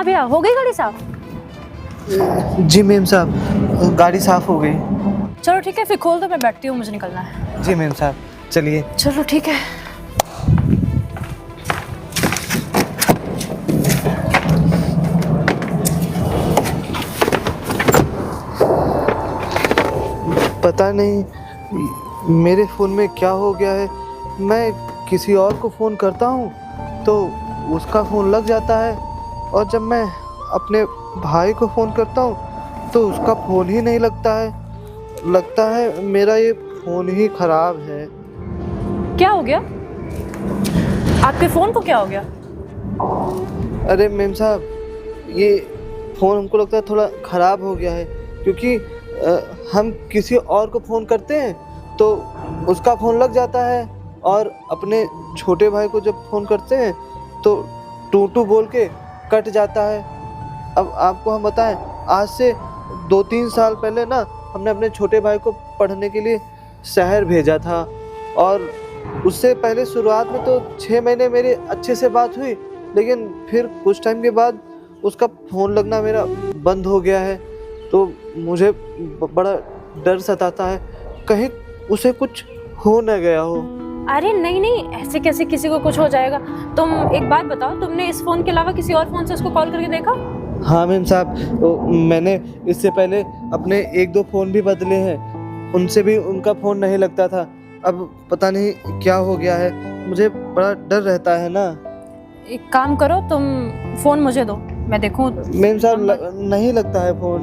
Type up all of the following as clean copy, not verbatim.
हाँ भैया, हो गई गाड़ी साफ? जी मेम साहब, गाड़ी साफ हो गई। चलो ठीक है, फिर खोल दो, मैं बैठती हूँ, मुझे निकलना है। जी मेम साहब, चलिए। चलो ठीक है। पता नहीं मेरे फ़ोन में क्या हो गया है। मैं किसी और को फ़ोन करता हूँ तो उसका फ़ोन लग जाता है, और जब मैं अपने भाई को फ़ोन करता हूँ तो उसका फ़ोन ही नहीं लगता है। लगता है मेरा ये फ़ोन ही ख़राब है। क्या हो गया? आपके फ़ोन को क्या हो गया? अरे मेम साहब, ये फ़ोन हमको लगता है थोड़ा ख़राब हो गया है, क्योंकि हम किसी और को फ़ोन करते हैं तो उसका फ़ोन लग जाता है, और अपने छोटे भाई को जब फ़ोन करते हैं तो टू टू बोल के कट जाता है। अब आपको हम बताएं, आज से 2-3 साल पहले ना हमने अपने छोटे भाई को पढ़ने के लिए शहर भेजा था, और उससे पहले शुरुआत में तो 6 महीने मेरी अच्छे से बात हुई, लेकिन फिर कुछ टाइम के बाद उसका फ़ोन लगना मेरा बंद हो गया है। तो मुझे बड़ा डर सताता है, कहीं उसे कुछ हो न गया हो। अरे नहीं नहीं, ऐसे कैसे किसी को कुछ हो जाएगा? तुम एक बात बताओ, तुमने इस फ़ोन के अलावा किसी और फ़ोन से उसको कॉल करके देखा? हाँ मैम साहब, मैंने इससे पहले अपने 1-2 फ़ोन भी बदले हैं, उनसे भी उनका फ़ोन नहीं लगता था। अब पता नहीं क्या हो गया है, मुझे बड़ा डर रहता है ना। एक काम करो, तुम फ़ोन मुझे दो, मैं देखूँ। मैम साहब, नहीं लगता है फ़ोन।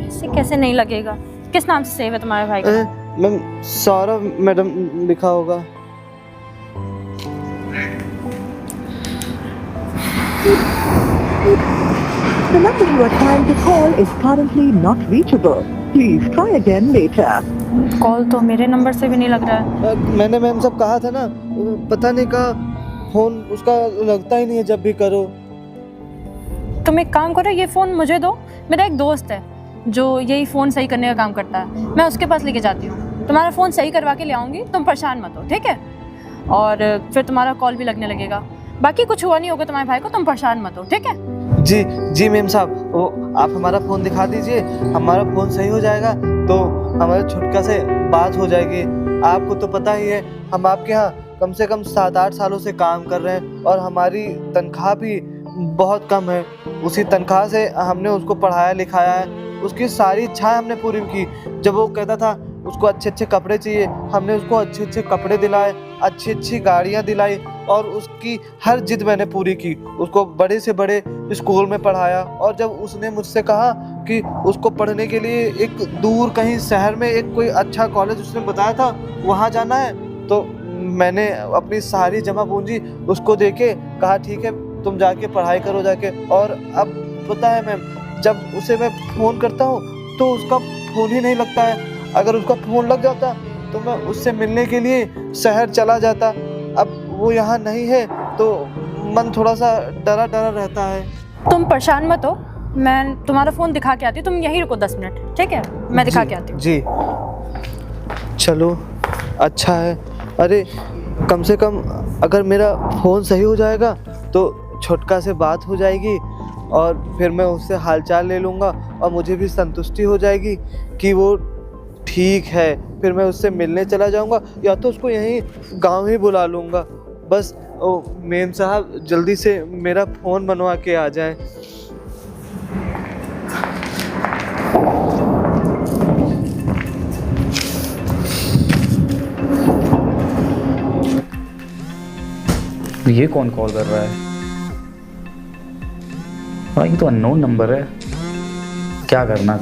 इससे कैसे नहीं लगेगा? किस नाम से सेव है तुम्हारे भाई का? मैम, सौरभ मैडम लिखा होगा। The number you are trying to call is currently not reachable. Please try again later. Call तो मेरे नंबर से भी नहीं लग रहा है। मैंने मैम साहब कहा था ना, पता नहीं कहा फ़ोन उसका लगता ही नहीं है जब भी करो। तुम एक काम करो, ये फ़ोन मुझे दो। मेरा एक दोस्त है जो यही फ़ोन सही करने का काम करता है, मैं उसके पास लेके जाती हूँ। तुम्हारा फ़ोन सही करवा के ले आऊँगी, तुम परेशान मत हो, ठीक है? और फिर तुम्हारा कॉल भी लगने लगेगा। बाकी कुछ हुआ नहीं होगा तुम्हारे भाई को, तुम परेशान मत हो, ठीक है? जी जी मेम साहब, वो आप हमारा फ़ोन दिखा दीजिए, हमारा फ़ोन सही हो जाएगा तो हमारे छुटका से बात हो जाएगी। आपको तो पता ही है, हम आपके यहाँ कम से कम 7-8 सालों से काम कर रहे हैं, और हमारी तनख्वाह भी बहुत कम है। उसी तनख्वाह से हमने उसको पढ़ाया लिखाया है, उसकी सारी इच्छाएं हमने पूरी की। जब वो कहता था उसको अच्छे अच्छे कपड़े चाहिए, हमने उसको अच्छे अच्छे कपड़े दिलाए, अच्छी अच्छी गाड़ियाँ दिलाई, और उसकी हर जिद मैंने पूरी की। उसको बड़े से बड़े स्कूल में पढ़ाया, और जब उसने मुझसे कहा कि उसको पढ़ने के लिए एक दूर कहीं शहर में एक कोई अच्छा कॉलेज उसने बताया था, वहाँ जाना है, तो मैंने अपनी सारी जमा पूंजी उसको देके कहा ठीक है तुम जाके पढ़ाई करो जाके। और अब पता है मैम, जब उसे मैं फ़ोन करता हूँ तो उसका फ़ोन ही नहीं लगता है। अगर उसका फ़ोन लग जाता तो मैं उससे मिलने के लिए शहर चला जाता। अब वो यहाँ नहीं है तो मन थोड़ा सा डरा डरा रहता है। तुम परेशान मत हो, मैं तुम्हारा फ़ोन दिखा के आती हूँ। तुम यहीं रुको 10 मिनट, ठीक है? मैं दिखा के आती हूँ। जी चलो, अच्छा है। अरे कम से कम अगर मेरा फ़ोन सही हो जाएगा तो छुटका से बात हो जाएगी, और फिर मैं उससे हालचाल ले लूँगा, और मुझे भी संतुष्टि हो जाएगी कि वो ठीक है। फिर मैं उससे मिलने चला जाऊँगा, या तो उसको यहीं गांव ही बुला लूँगा। बस ओ मेम साहब जल्दी से मेरा फ़ोन बनवा के आ जाए। ये कौन कॉल कर रहा है? हाँ, ये तो अननोन नंबर है। क्या करना?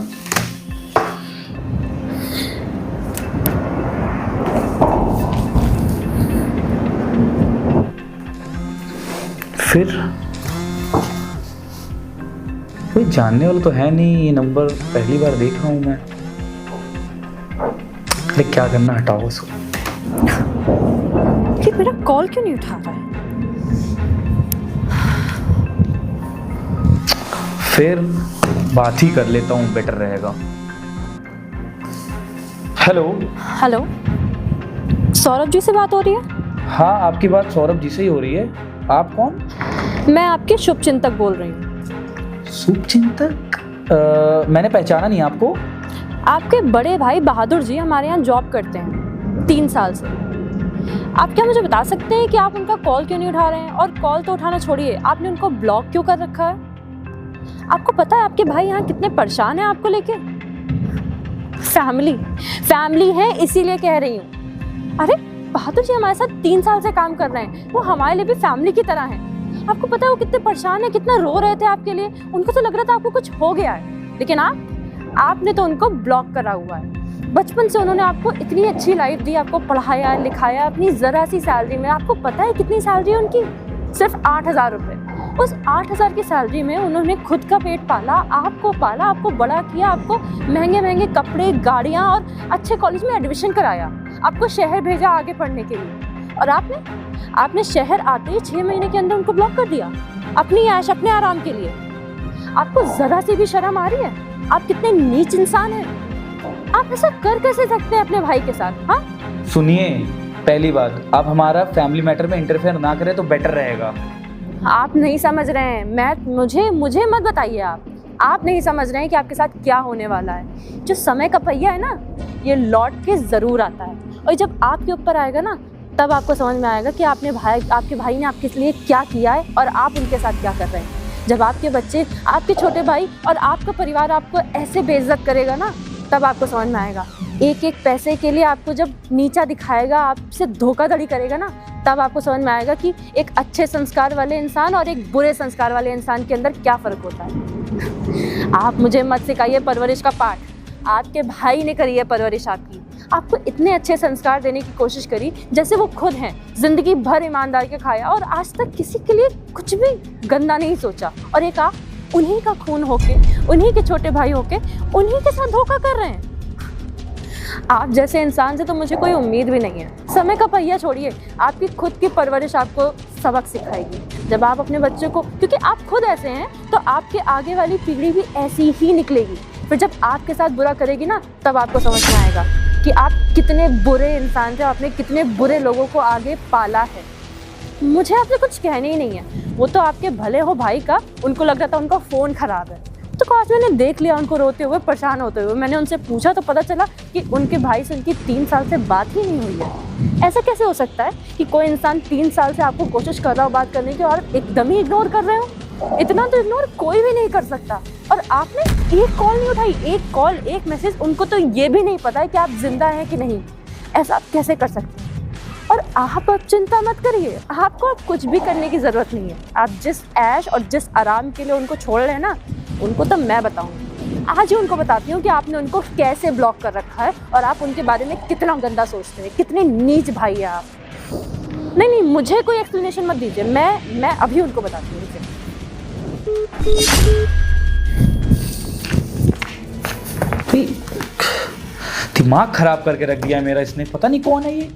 फिर कोई जानने वाला तो है नहीं, ये नंबर पहली बार देख रहा हूं मैं। अरे क्या करना, हटाओ उसको। ये मेरा कॉल क्यों नहीं उठा रहा है? फिर बात ही कर लेता हूँ, बेटर रहेगा। हेलो। हेलो, सौरभ जी से बात हो रही है? हाँ, आपकी बात सौरभ जी से ही हो रही है। आप कौन? मैं आपके शुभचिंतक बोल रही हूँ। शुभचिंतक? मैंने पहचाना नहीं आपको। आपके बड़े भाई बहादुर जी हमारे यहाँ जॉब करते हैं 3 साल से। आप क्या मुझे बता सकते हैं कि आप उनका कॉल क्यों नहीं उठा रहे हैं? और कॉल तो उठाना छोड़िए, आपने उनको ब्लॉक क्यों कर रखा है? आपको पता है आपके भाई यहाँ कितने परेशान हैं आपको लेके? फैमिली है इसीलिए कह रही हूँ। अरे बहादुर जी हमारे साथ 3 साल से काम कर रहे हैं, वो हमारे लिए भी फैमिली की तरह हैं। आपको पता है वो कितने परेशान है, कितना रो रहे थे आपके लिए। उनको तो लग रहा था आपको कुछ हो गया है, लेकिन आपने तो उनको ब्लॉक करा हुआ है। बचपन से उन्होंने आपको इतनी अच्छी लाइफ दी, आपको पढ़ाया लिखाया अपनी ज़रा सी सैलरी में। आपको पता है कितनी सैलरी है उनकी? सिर्फ 8,000 रुपये। उस 8,000 की सैलरी में उन्होंने खुद का पेट पाला, आपको बड़ा किया, आपको महंगे महंगे कपड़े, गाड़ियाँ और अच्छे कॉलेज में एडमिशन कराया, आपको शहर भेजा आगे पढ़ने के लिए। और आपने शहर आते ही 6 महीने के अंदर उनको ब्लॉक कर दिया अपनी ऐश अपने आराम के लिए। आपको ज़रा सी भी शर्म आ रही है? आप कितने नीच इंसान हैं। आप ऐसा कर कैसे सकते हैं अपने भाई के साथ? हाँ सुनिए, पहली बात, आप हमारा फैमिली मैटर में इंटरफेयर ना करें तो बेटर रहेगा। आप नहीं समझ रहे हैं। मुझे मत बताइए। आप नहीं समझ रहे हैं कि आपके साथ क्या होने वाला है। जो समय का पहिया है ना, ये लौट के ज़रूर आता है। और जब आपके ऊपर आएगा ना, तब आपको समझ में आएगा कि आपके भाई ने आपके लिए क्या किया है और आप उनके साथ क्या कर रहे हैं। जब आपके बच्चे, आपके छोटे भाई और आपका परिवार आपको ऐसे बेइज्जत करेगा ना, तब आपको समझ में आएगा। एक एक पैसे के लिए आपको जब नीचा दिखाएगा, आपसे धोखाधड़ी करेगा ना, तब आपको समझ में आएगा कि एक अच्छे संस्कार वाले इंसान और एक बुरे संस्कार वाले इंसान के अंदर क्या फ़र्क होता है। आप मुझे मत सिखाइए परवरिश का पाठ। आपके भाई ने करी है परवरिश आपकी। आपको इतने अच्छे संस्कार देने की कोशिश करी जैसे वो खुद हैं। ज़िंदगी भर ईमानदार के खाया और आज तक किसी के लिए कुछ भी गंदा नहीं सोचा। और एक आप उन्हीं का खून होके, उन्हीं के छोटे भाई होके, उन्हीं के साथ धोखा कर रहे हैं। आप जैसे इंसान से तो मुझे कोई उम्मीद भी नहीं है। समय का पहिया छोड़िए, आपकी खुद की परवरिश आपको सबक सिखाएगी। जब आप अपने बच्चों को, क्योंकि आप खुद ऐसे हैं, तो आपके आगे वाली पीढ़ी भी ऐसी ही निकलेगी। फिर जब आपके साथ बुरा करेगी ना, तब आपको समझ में आएगा कि आप कितने बुरे इंसान थे, आपने कितने बुरे लोगों को आगे पाला है। मुझे आपसे कुछ कहने ही नहीं है। वो तो आपके भले हो भाई का, उनको लग रहा था उनका फ़ोन ख़राब है, तो आज मैंने देख लिया उनको रोते हुए, परेशान होते हुए। मैंने उनसे पूछा तो पता चला कि उनके भाई से उनकी 3 साल से बात ही नहीं हुई है। ऐसा कैसे हो सकता है कि कोई इंसान 3 साल से आपको कोशिश कर रहा हो बात करने की और एकदम ही इग्नोर कर रहे हो? इतना तो इग्नोर कोई भी नहीं कर सकता। और आपने एक कॉल नहीं उठाई, एक कॉल, एक मैसेज। उनको तो ये भी नहीं पता है कि आप जिंदा हैं कि नहीं। ऐसा आप कैसे कर सकते हैं? और आप अब चिंता मत करिए, आपको अब कुछ भी करने की ज़रूरत नहीं है। आप जिस ऐश और जिस आराम के लिए उनको छोड़ रहे हैं ना, उनको तो मैं बताऊंगी। आज ही उनको बताती हूँ कि आपने उनको कैसे ब्लॉक कर रखा है और आप उनके बारे में कितना गंदा सोचते हैं, कितने नीच भाई है आप। नहीं, मुझे कोई एक्सप्लेनेशन मत दीजिए, मैं अभी उनको बताती हूँ। दिमाग खराब करके रख दिया है मेरा इसने, पता नहीं कौन है ये।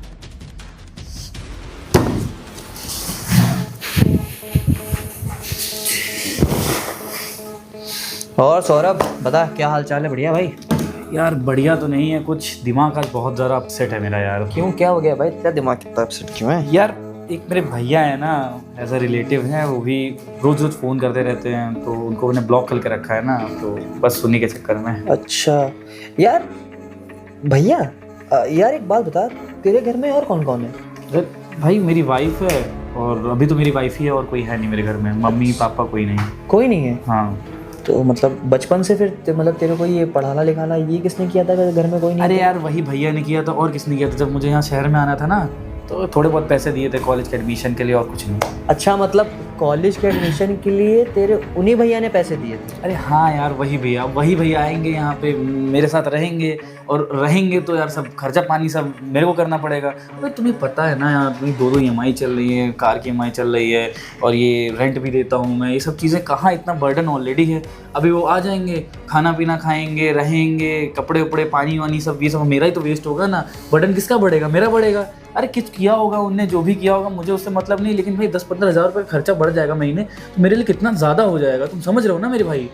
और सौरभ बता, क्या हाल चाल है? बढ़िया भाई? यार बढ़िया तो नहीं है, कुछ दिमाग आज बहुत ज़्यादा अपसेट है मेरा यार। क्यों, क्या हो गया भाई? तेरा दिमाग कितना अपसेट क्यों है? यार एक मेरे भैया है ना, एज अ रिलेटिव हैं, वो भी रोज़ रोज़ फ़ोन करते रहते हैं, तो उनको मैंने ब्लॉक करके रखा है ना, तो बस सुनने के चक्कर में। अच्छा यार भैया, यार एक बात बता, तेरे घर में और कौन कौन है? अरे भाई मेरी वाइफ है, और अभी तो मेरी वाइफ ही है, और कोई है नहीं मेरे घर में। मम्मी पापा कोई नहीं। कोई नहीं है? हाँ। तो मतलब बचपन से फिर मतलब तेरे को ये पढ़ाना लिखाना ये किसने किया था? घर में कोई नहीं? अरे यार वही भैया ने किया था, और किसने किया था? जब मुझे यहाँ शहर में आना था ना, तो थोड़े बहुत पैसे दिए थे कॉलेज के एडमिशन के लिए, और कुछ नहीं। अच्छा, मतलब कॉलेज के एडमिशन के लिए तेरे उन्हीं भैया ने पैसे दिए थे? अरे हाँ यार, वही भैया आएंगे यहाँ पे, मेरे साथ रहेंगे, और रहेंगे तो यार सब खर्चा पानी सब मेरे को करना पड़ेगा। अरे तुम्हें पता है ना यार, अपनी 2 EMI चल रही है, कार की EMI चल रही है, और ये रेंट भी देता हूँ मैं। ये सब चीज़ें कहाँ, इतना बर्डन ऑलरेडी है। अभी वो आ जाएंगे, खाना पीना खाएंगे, रहेंगे, कपड़े उपड़े, पानी वानी सब, ये सब मेरा ही तो वेस्ट होगा ना। बर्डन किसका बढ़ेगा? मेरा बढ़ेगा। अरे कुछ किया होगा उनने, जो भी किया होगा, मुझे उससे मतलब नहीं, लेकिन भाई 10-15 हज़ार रुपये खर्चा बढ़ जाएगा महीने, तो मेरे लिए कितना ज़्यादा हो जाएगा। तुम समझ रहे हो ना मेरे भाई?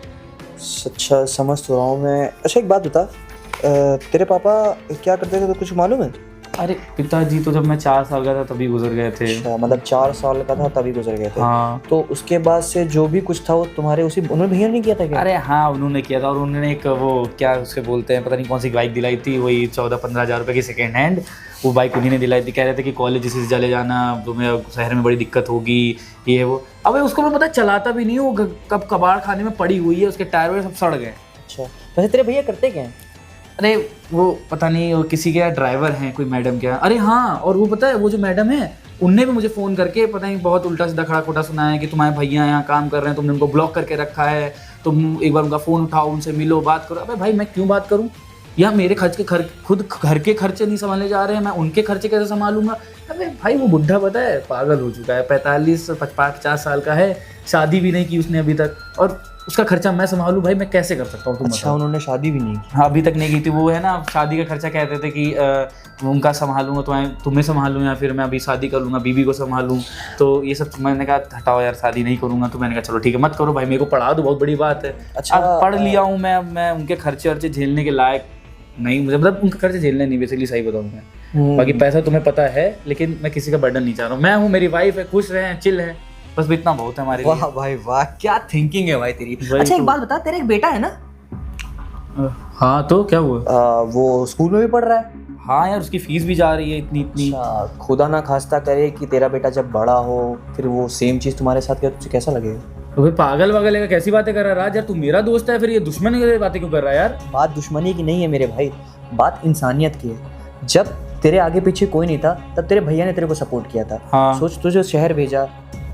अच्छा, समझ तो रहा हूँ मैं। अच्छा एक बात बता, तेरे पापा क्या करते थे, तो कुछ मालूम है? अरे पिताजी तो जब मैं 4 साल का था तभी गुजर गए थे। अच्छा, मतलब 4 साल का था तभी गुजर गए थे। हाँ। तो उसके बाद से जो भी कुछ था वो तुम्हारे उसी उन्होंने भैया ने किया था क्या? अरे हाँ उन्होंने किया था, और उन्होंने एक वो क्या उसके बोलते हैं, पता नहीं कौन सी बाइक दिलाई थी, वही 14-15 हज़ार रुपये की सेकेंड हैंड। वो बाइक उन्हीं ने दिलाई थी, कह रहे थे कि कॉलेज से चले जाना, तुम्हें शहर में बड़ी दिक्कत होगी, ये वो। अबे उसको मैं पता चलाता भी नहीं, वो कब कबाड़ खाने में पड़ी हुई है, उसके टायर वायर सब सड़ गए। अच्छा, वैसे तेरे भैया करते क्या हैं? अरे वो पता नहीं वो किसी के यहाँ ड्राइवर हैं, कोई मैडम के यहाँ। अरे हाँ, और वो पता है वो जो मैडम है उनने भी मुझे फ़ोन करके पता नहीं बहुत उल्टा सीधा खड़ा खोटा सुनाया कि तुम्हारे भैया यहाँ काम कर रहे हैं, तुमने उनको ब्लॉक करके रखा है, तुम एक बार उनका फ़ोन उठाओ, उनसे मिलो, बात करो। अबे भाई मैं क्यों बात करूँ? या मेरे खुद घर के खर्चे नहीं संभाले जा रहे हैं, मैं उनके खर्चे कैसे संभालूंगा? अबे भाई वो बुढ़ा पता है पागल हो चुका है, 45-50 साल का है, शादी भी नहीं की उसने अभी तक, और उसका खर्चा मैं संभालूं? भाई मैं कैसे कर सकता हूँ? तुम अच्छा, उन्होंने शादी भी नहीं की? हाँ अभी तक नहीं की थी। वो है ना शादी का खर्चा कहते थे कि उनका संभालूंगा तो तुम्हें संभालूं, या फिर मैं अभी शादी कर लूँगा बीबी को संभालूं। तो ये सब मैंने कहा हटाओ यार, शादी नहीं करूँगा। तो मैंने कहा चलो ठीक है मत करो भाई, मेरे को पढ़ा दो, बहुत बड़ी बात है। अच्छा, अब पढ़ लिया हूँ मैं उनके खर्चे वर्चे झेलने के लायक नहीं, मुझे मतलब उनके खर्चे झेलने नहीं, बेसिकली सही बताऊँ मैं। बाकी पैसा तुम्हें पता है, लेकिन मैं किसी का बर्डन नहीं चाह रहा हूँ। मैं हूँ, मेरी वाइफ है, खुश रहे, चिल है, बस इतना बहुत है हमारे लिए। वाह भाई वाह, क्या थिंकिंग है भाई तेरी। वही अच्छा एक तो। बात बता, तेरा एक बेटा है ना? हाँ तो क्या हुआ? वो स्कूल में भी पढ़ रहा है? हाँ यार उसकी फीस भी जा रही है इतनी। अच्छा, खुदा ना खास्ता करे कि तेरा बेटा जब बड़ा हो फिर वो सेम चीज तुम्हारे साथ करे, तुझे कैसा लगेगा? तो भाई पागल वागल है, कैसी बातें कर रहा है राज? यार तू मेरा दोस्त है, फिर ये दुश्मन की बातें क्यों कर रहा है यार? बात दुश्मनी की नहीं है मेरे भाई, बात इंसानियत की है। जब तेरे आगे पीछे कोई नहीं था तब तेरे भैया ने तेरे को सपोर्ट किया था। हाँ। सोच, तुझे शहर भेजा,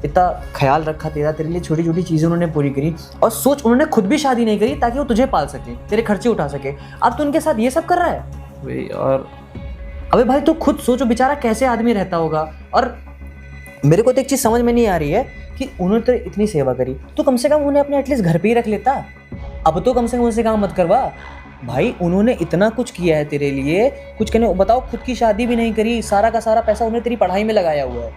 इतना ख्याल रखा तेरा, तेरे लिए छोटी छोटी चीज़ें उन्होंने पूरी करी। और सोच, उन्होंने खुद भी शादी नहीं करी ताकि वो तुझे पाल सके, तेरे खर्चे उठा सके। अब तो उनके साथ ये सब कर रहा है भाई। और अबे भाई तू खुद सोचो बेचारा कैसे आदमी रहता होगा। और मेरे को तो एक चीज़ समझ में नहीं आ रही है कि उन्होंने तो इतनी सेवा करी, तो कम से कम उन्हें अपने एटलीस्ट घर पे ही रख लेता। अब तो कम से कम उनसे काम मत करवा भाई, उन्होंने इतना कुछ किया है तेरे लिए, कुछ कहने बताओ, खुद की शादी भी नहीं करी, सारा का सारा पैसा उन्हें तेरी पढ़ाई में लगाया हुआ है।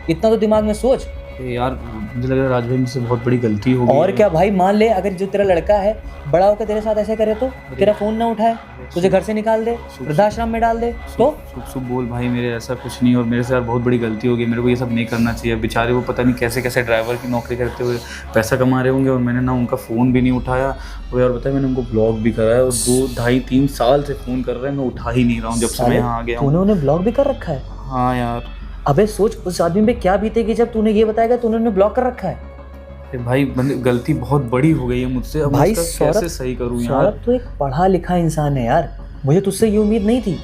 इतना तो दिमाग में सोच। यार मुझे लग रहा है राज भाई मुझसे बहुत बड़ी गलती हो गई और है। क्या भाई, मान ले अगर जो तेरा लड़का है बड़ा होकर तेरे साथ ऐसे करे तो, तेरा फोन ना उठाए, तुझे घर से निकाल दे, वृद्धाश्रम में डाल दे, तो शुभ शुभ बोल भाई, मेरे ऐसा कुछ नहीं, और मेरे से यार बहुत बड़ी गलती हो गई, मेरे को ये सब नहीं करना चाहिए। बेचारे वो पता नहीं कैसे कैसे ड्राइवर की नौकरी करते हुए पैसा कमा रहे होंगे, और मैंने ना उनका फ़ोन भी नहीं उठाया। और यार बताया मैंने उनको ब्लॉक भी करा है, और 2-2.5-3 साल से फ़ोन कर रहे हैं, मैं उठा ही नहीं रहा हूँ जब से मैं यहाँ आ गया हूँ। तूने उन्हें ब्लॉक भी कर रखा है? हाँ यार। अबे सोच उस आदमी पे क्या बीतेगी जब तूने ये बताएगा तूने उन्हें ब्लॉक कर रखा है। अरे भाई गलती बहुत बड़ी हो गई है मुझसे, अब भाई मैं इसका कैसे सही करूँ यार? सौरभ तो एक पढ़ा लिखा इंसान है यार, मुझे तुझसे ये उम्मीद नहीं थी।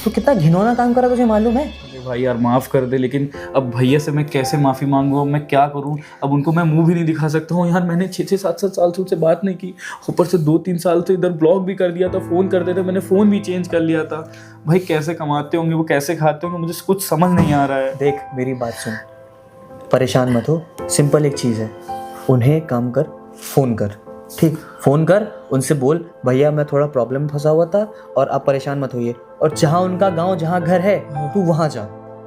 तू कितना घिनौना काम करा तुझे मालूम है? अरे भाई यार माफ़ कर दे, लेकिन अब भैया से मैं कैसे माफ़ी मांगूँ? अब मैं क्या करूँ? अब उनको मैं मुंह भी नहीं दिखा सकता हूँ यार। मैंने 6-7 साल से उनसे बात नहीं की, ऊपर से 2-3 साल से इधर ब्लॉक भी कर दिया था, फ़ोन करते थे, मैंने फ़ोन भी चेंज कर लिया था। भाई कैसे कमाते होंगे वो, कैसे खाते होंगे, मुझे कुछ समझ नहीं आ रहा है। देख मेरी बात सुन, परेशान मत हो, सिंपल एक चीज़ है, उन्हें काम कर, फ़ोन कर, ठीक? फ़ोन कर, उनसे बोल भैया मैं थोड़ा प्रॉब्लम फंसा हुआ था और आप परेशान मत होइए। और जहाँ उनका गांव, जहाँ घर है, तू वहाँ जा,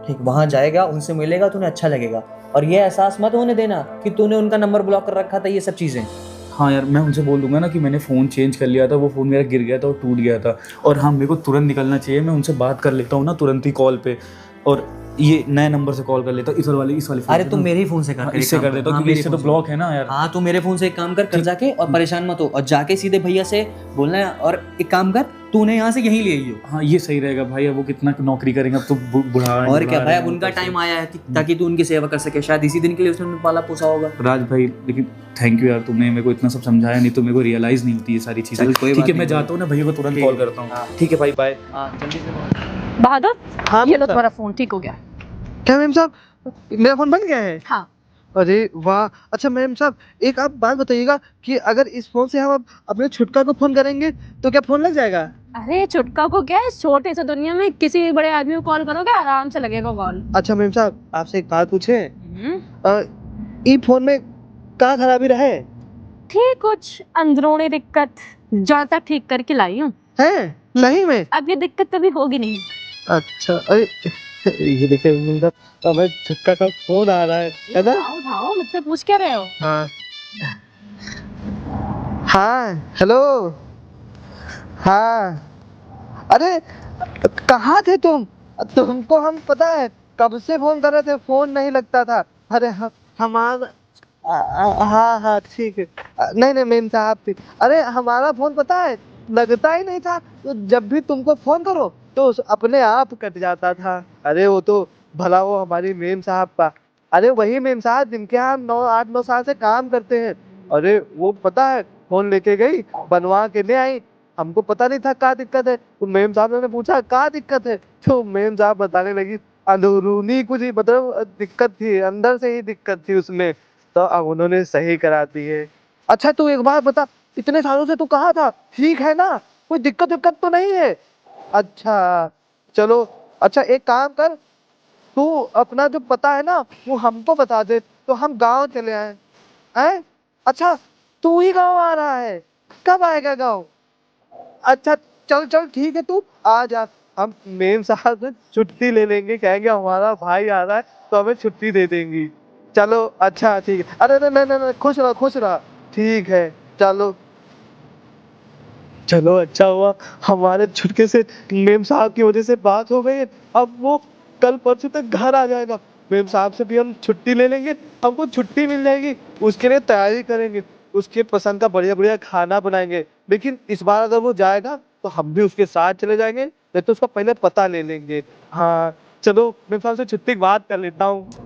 ठीक? वहाँ जाएगा, उनसे मिलेगा, तुम्हें अच्छा लगेगा। और ये एहसास मत होने देना कि तूने उनका नंबर ब्लॉक कर रखा था, ये सब चीज़ें। हाँ यार मैं उनसे बोल दूंगा ना कि मैंने फ़ोन चेंज कर लिया था, वो फ़ोन मेरा गिर गया था और टूट गया था, और हाँ मेरे को तुरंत निकलना चाहिए। मैं उनसे बात कर लेता हूँ ना तुरंत ही कॉल पे, और ये नए नंबर से कॉल कर लेता हूँ, इस वाले phone अरे से तू ना। मेरे ही फोन से कर, हाँ, इससे कर देता हूँ क्योंकि इससे तो ब्लॉक है ना यार। हाँ तू मेरे फोन से एक काम कर जाके, और परेशान मत हो, और जाके सीधे भैया से बोलना है। और एक काम कर, तू उन्हें यहाँ से यहीं ले आइयो। हाँ ये सही रहेगा भाई, अब वो कितना नौकरी करेंगे, अब तो बुढ़ा है। और क्या भाई, अब उनका टाइम आया है ताकि तू उनकी सेवा कर सके, शायद इसी दिन के लिए उसने पाला पोसा होगा। राज भाई लेकिन थैंक यू यार, तुमने मेरे को इतना सब समझाया, नहीं तो मेरे को रियलाइज नहीं होती ये सारी चीज़ें। ठीक है मैं जाता हूँ ना, भैया को तुरंत कॉल करता हूँ। ठीक है भाई बाय। जल्दी से। बहादुर, हाँ ये लो तुम्हारा फ़ोन ठीक हो गया। क्या मैम साहब, मेरा फोन बन गया है? हाँ। अरे वाह, अच्छा मैम साहब एक आप बात बताइएगा कि अगर इस फोन से हम अब अपने छुटका को फोन करेंगे तो क्या फोन लग जाएगा? अरे छुटका को क्या है, छोटे से दुनिया में किसी भी बड़े आदमी को कॉल करोगे आराम से लगेगा कॉल। अच्छा मैम साहब आपसे एक बात पूछे, ई फोन में क्या खराबी रहे? ठीक, कुछ अंदरूनी दिक्कत ज्यादा ठीक करके लाई हूँ। है नहीं में? अब ये दिक्कत कभी होगी नहीं। अच्छा अरे ये देखिए मैम साहब, हमें छुटका का फोन आ रहा है ना? उठाओ, मुझसे पूछ क्या रहे हो? हाँ हाँ हेलो, हाँ अरे कहाँ थे तुम? तुमको हम पता है कब से फोन कर रहे थे, फोन नहीं लगता था। अरे हमारा हाँ हाँ ठीक है। नहीं नहीं मेम साहब थी। अरे हमारा फोन पता है लगता ही नहीं था, तो जब भी तुमको फोन करो तो अपने आप कट जाता था। अरे वो तो भला वो हमारी मेम साहब का, अरे वही मेम साहब जिनके यहाँ 8-9 साल से काम करते हैं। अरे वो पता है फोन लेके गई, बनवा के ले आई। हमको पता नहीं था क्या दिक्कत है, तो मेम साहब ने पूछा क्या दिक्कत है, तो मेम साहब बताने लगी अंदरूनी कुछ ही मतलब दिक्कत थी, अंदर से ही दिक्कत थी उसमें, तो अब उन्होंने सही करा दी है। अच्छा तू एक बात बता, इतने सालों से तू कहाँ था, ठीक है ना, कोई दिक्कत दिक्कत तो नहीं है? अच्छा चलो, अच्छा एक काम कर, तू अपना जो पता है ना वो हमको बता दे, तो हम गांव चले आए हैं। अच्छा तू ही गांव आ रहा है, कब आएगा गांव? अच्छा चल चल ठीक है, तू आ जा। हम मेम साहब से छुट्टी ले लेंगे, कहेंगे हमारा भाई आ रहा है तो हमें छुट्टी दे देंगी। चलो अच्छा ठीक है, अरे नहीं नहीं नहीं, खुश रहा खुश रहा। ठीक है चलो। चलो अच्छा हुआ हमारे छुटके से मेम साहब की वजह से बात हो गई। अब वो कल परसों तक घर आ जाएगा, मेम साहब से भी हम छुट्टी ले लेंगे, हमको छुट्टी मिल जाएगी, उसके लिए तैयारी करेंगे, उसके पसंद का बढ़िया बढ़िया खाना बनाएंगे। लेकिन इस बार अगर वो जाएगा तो हम भी उसके साथ चले जाएंगे, नहीं तो उसका पहले पता ले लेंगे। हाँ चलो मेम साहब से छुट्टी की बात कर लेता हूँ।